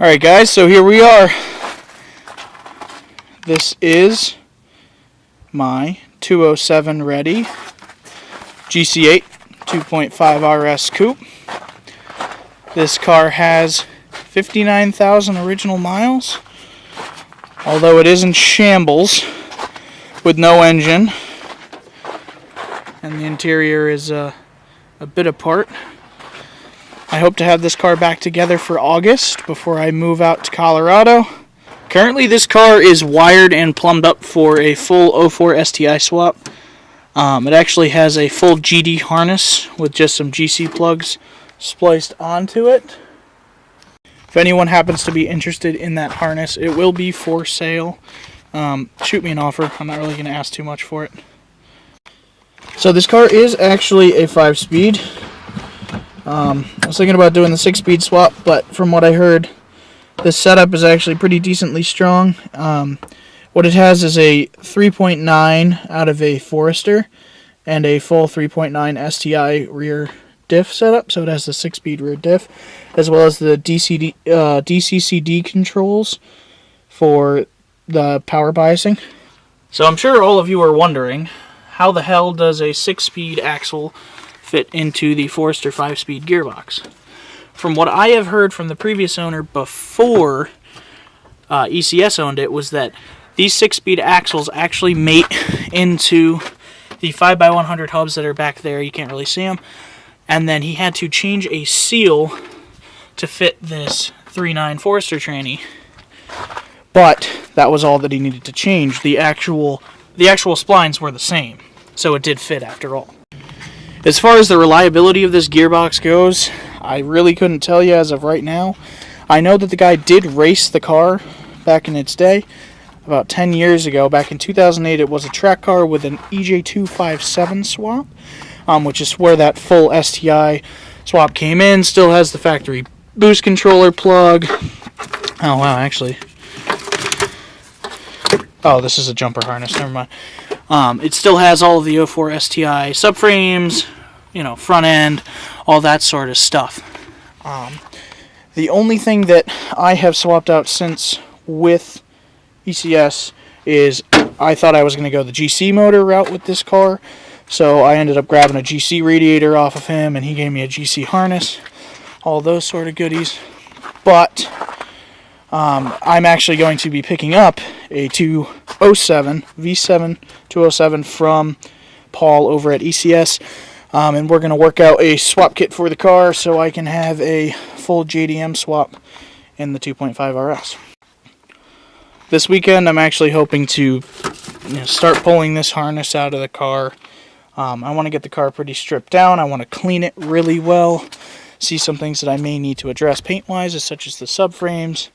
Alright guys, so here we are. This is my 207 ready GC8 2.5 RS Coupe. This car has 59,000 original miles, although it is in shambles with no engine, and the interior is a bit apart. I hope to have this car back together for August before I move out to Colorado. Currently this car is wired and plumbed up for a full 04 STI swap. It actually has a full GD harness with just some GC plugs spliced onto it. If anyone happens to be interested in that harness, it will be for sale. Shoot me an offer. I'm not really going to ask too much for it. So this car is actually a 5-speed. I was thinking about doing the 6-speed swap, but from what I heard, this setup is actually pretty decently strong. What it has is a 3.9 out of a Forester and a full 3.9 STI rear diff setup, so it has the 6-speed rear diff, as well as the DCCD controls for the power biasing. So I'm sure all of you are wondering, how the hell does a 6-speed axle fit into the Forester 5-speed gearbox? From what I have heard from the previous owner before ECS owned it, was that these 6-speed axles actually mate into the 5x100 hubs that are back there. You can't really see them. And then he had to change a seal to fit this 3.9 Forester tranny. But that was all that he needed to change. The actual splines were the same, so it did fit after all. As far as the reliability of this gearbox goes, I really couldn't tell you as of right now. I know that the guy did race the car back in its day, about 10 years ago. Back in 2008, it was a track car with an EJ207 swap, which is where that full STI swap came in. Still has the factory boost controller plug. Oh wow, actually. Oh, this is a jumper harness, never mind. It still has all of the 04 STI subframes, front end, all that sort of stuff. The only thing that I have swapped out since with ECS is I thought I was going to go the GC motor route with this car, so I ended up grabbing a GC radiator off of him, and he gave me a GC harness, all those sort of goodies. But I'm actually going to be picking up a 207 V7 207 from Paul over at ECS, and we're going to work out a swap kit for the car so I can have a full JDM swap in the 2.5 RS. This weekend I'm actually hoping to start pulling this harness out of the car. I want to get the car pretty stripped down. I want to clean it really well, see some things that I may need to address paint-wise, such as the subframes,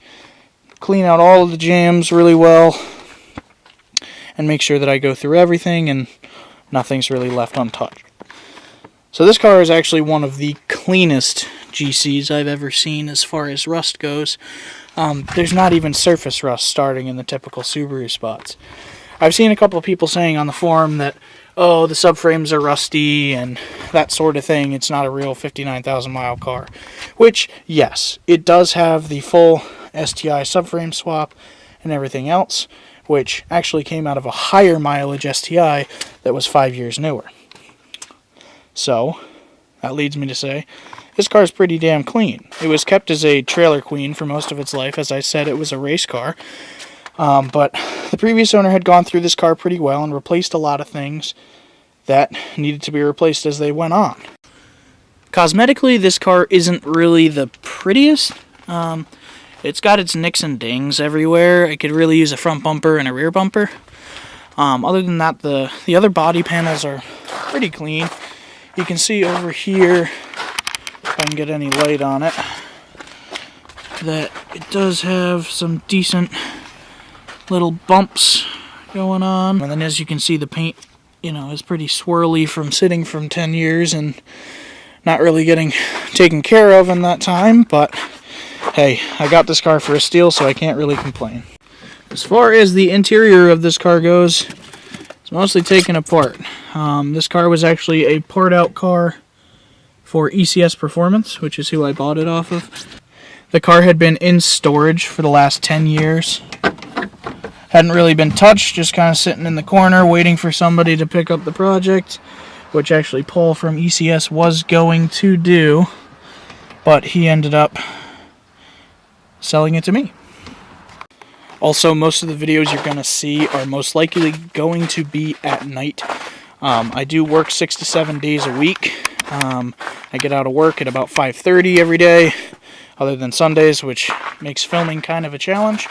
clean out all of the jams really well, and make sure that I go through everything and nothing's really left untouched. So this car is actually one of the cleanest GCs I've ever seen as far as rust goes. There's not even surface rust starting in the typical Subaru spots. I've seen a couple of people saying on the forum that, oh, the subframes are rusty and that sort of thing. It's not a real 59,000 mile car. Which, yes, it does have the full STI subframe swap and everything else, which actually came out of a higher mileage STI that was 5 years newer. So, that leads me to say, this car is pretty damn clean. It was kept as a trailer queen for most of its life. As I said, it was a race car. But the previous owner had gone through this car pretty well and replaced a lot of things that needed to be replaced as they went on. Cosmetically, this car isn't really the prettiest. It's got its nicks and dings everywhere. It could really use a front bumper and a rear bumper. Other than that, the other body panels are pretty clean. You can see over here, if I can get any light on it, that it does have some decent little bumps going on. And then as you can see, the paint, is pretty swirly from sitting from 10 years and not really getting taken care of in that time. But hey, I got this car for a steal, so I can't really complain. As far as the interior of this car goes, it's mostly taken apart. This car was actually a part-out car for ECS Performance, which is who I bought it off of. The car had been in storage for the last 10 years. Hadn't really been touched, just kind of sitting in the corner waiting for somebody to pick up the project, which actually Paul from ECS was going to do, but he ended up selling it to me. Also, most of the videos you're going to see are most likely going to be at night. I do work 6 to 7 days a week. I get out of work at about 5:30 every day, other than Sundays, which makes filming kind of a challenge.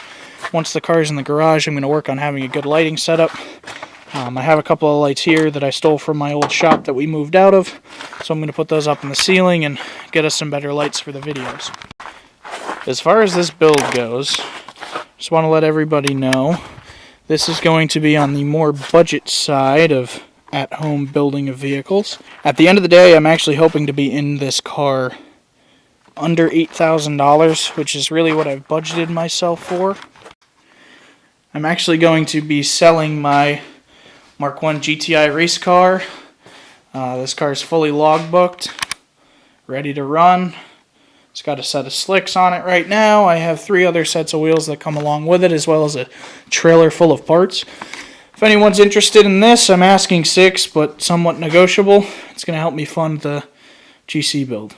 Once the car's in the garage, I'm going to work on having a good lighting setup. I have a couple of lights here that I stole from my old shop that we moved out of, so I'm going to put those up in the ceiling and get us some better lights for the videos. As far as this build goes, just want to let everybody know, this is going to be on the more budget side of at-home building of vehicles. At the end of the day, I'm actually hoping to be in this car under $8,000, which is really what I've budgeted myself for. I'm actually going to be selling my Mark I GTI race car. This car is fully logbooked, ready to run. It's got a set of slicks on it right now. I have 3 other sets of wheels that come along with it, as well as a trailer full of parts. If anyone's interested in this, I'm asking $6, but somewhat negotiable. It's going to help me fund the GC build.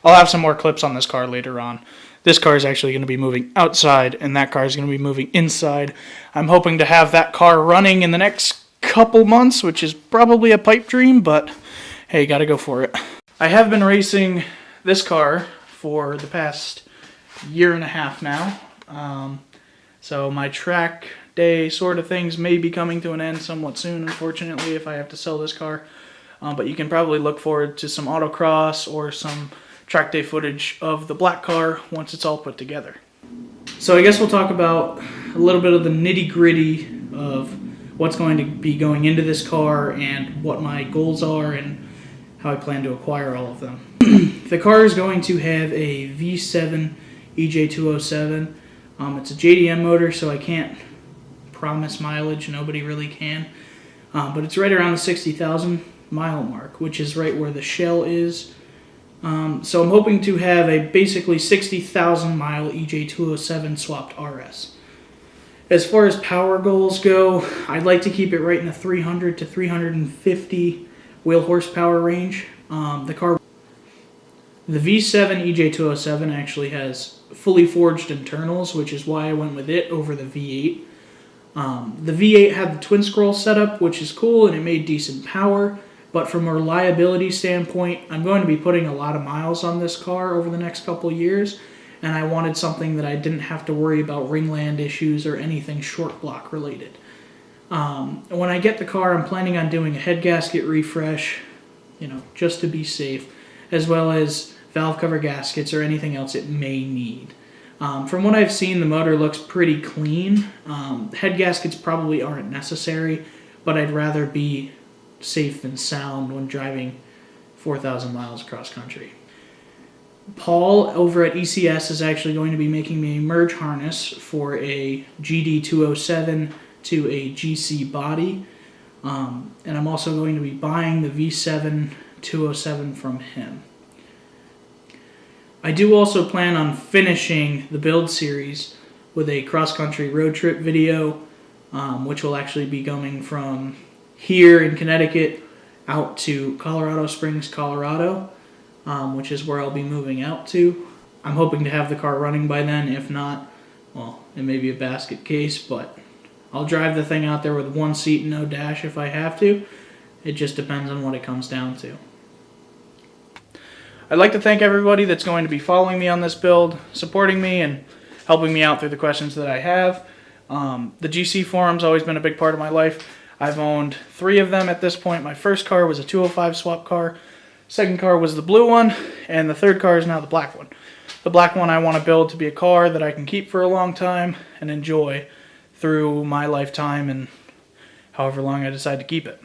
I'll have some more clips on this car later on. This car is actually going to be moving outside, and that car is going to be moving inside. I'm hoping to have that car running in the next couple months, which is probably a pipe dream, but hey, gotta go for it. I have been racing this car for the past year and a half now. So my track day sort of things may be coming to an end somewhat soon, unfortunately, if I have to sell this car. But you can probably look forward to some autocross or some track day footage of the black car once it's all put together. So I guess we'll talk about a little bit of the nitty-gritty of what's going to be going into this car and what my goals are and how I plan to acquire all of them. The car is going to have a V7 EJ207. It's a JDM motor, so I can't promise mileage. Nobody really can. But it's right around the 60,000 mile mark, which is right where the shell is. So I'm hoping to have a basically 60,000 mile EJ207 swapped RS. As far as power goals go, I'd like to keep it right in the 300 to 350 wheel horsepower range. The V7 EJ207 actually has fully forged internals, which is why I went with it over the V8. The V8 had the twin scroll setup, which is cool, and it made decent power. But from a reliability standpoint, I'm going to be putting a lot of miles on this car over the next couple years, and I wanted something that I didn't have to worry about ringland issues or anything short block related. When I get the car, I'm planning on doing a head gasket refresh, just to be safe, as well as valve cover gaskets or anything else it may need. From what I've seen, the motor looks pretty clean. Head gaskets probably aren't necessary, but I'd rather be safe and sound when driving 4,000 miles across country. Paul over at ECS is actually going to be making me a merge harness for a GD207 to a GC body, and I'm also going to be buying the V7 207 from him. I do also plan on finishing the build series with a cross-country road trip video, which will actually be going from here in Connecticut out to Colorado Springs, Colorado, which is where I'll be moving out to. I'm hoping to have the car running by then. If not, well, it may be a basket case, but I'll drive the thing out there with one seat and no dash if I have to. It just depends on what it comes down to. I'd like to thank everybody that's going to be following me on this build, supporting me, and helping me out through the questions that I have. The GC forum's always been a big part of my life. I've owned 3 of them at this point. My first car was a 205 swap car. Second car was the blue one, and the third car is now the black one. The black one I want to build to be a car that I can keep for a long time and enjoy through my lifetime and however long I decide to keep it.